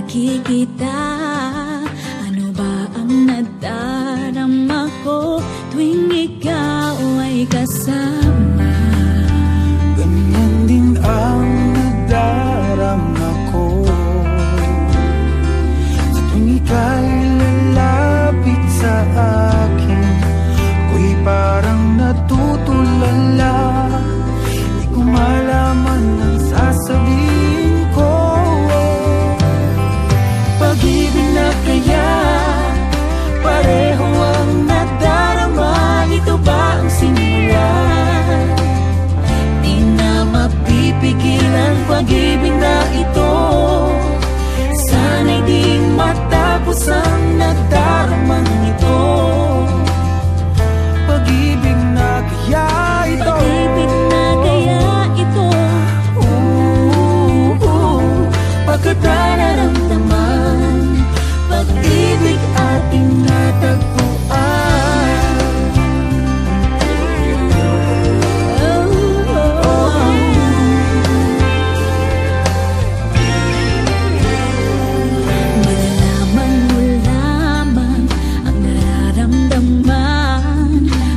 nakikita. Ano ba ang nadarama ko tuwing ikaw ay kasama? Ganyan din ang nadarama ko sa tuwing ika'y lalapit sa akin. Ako'y parang natutulala, di ko malaman ang sasabihin ko. Pag-ibig na kaya pareho ang nadarama. Ito ba ang simula? Di na mapipigilan pag-ibig na ito. Sana'y di matapos ang nadaramang ito. Pag-ibig na kaya ito. Pag-ibig na kaya ito. Pagkat nararamdaman, pag-ibig ating natagpuan. Malalaman mo lamang ang nararamdaman.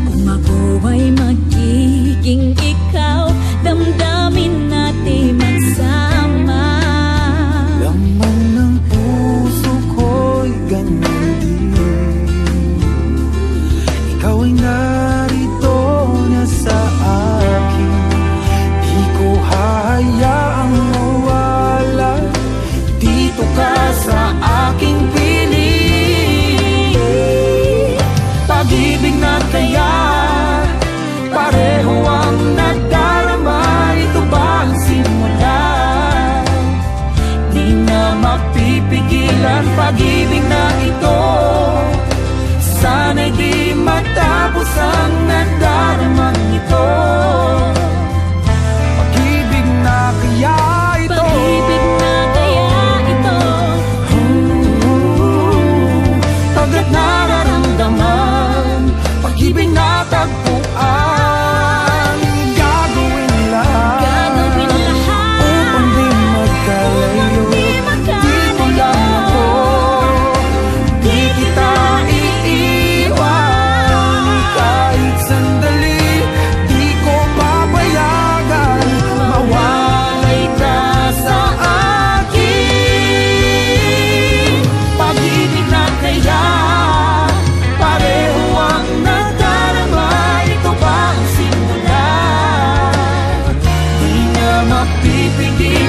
Kung ako ay magiging ikaw, damdamin natin magsama. Laman ng puso ko'y ganyan din. Ikaw ay narito na sa akin. Di ko hahayaang mawala. Dito ka sa aking piling. Pag-ibig na kaya pareho ang nadarama. Ito ba ang simula? Di na mapipigilan pag-ibig na ito. Sana'y di matapos ang nadaramang ito. Pag-ibig na kaya ito. Pag-ibig na kaya ito. Pagkat nararamdaman, pag-ibig na tagpuan. Gagawin lahat upang di magkalayo. Dito lang ako, di kita iiwan. Kahit sandali, di ko papayagan. Mawalay ka sa akin. Pag-ibig na kaya pareho ang nadarama. Ito ba ang simula? Di na mapipigil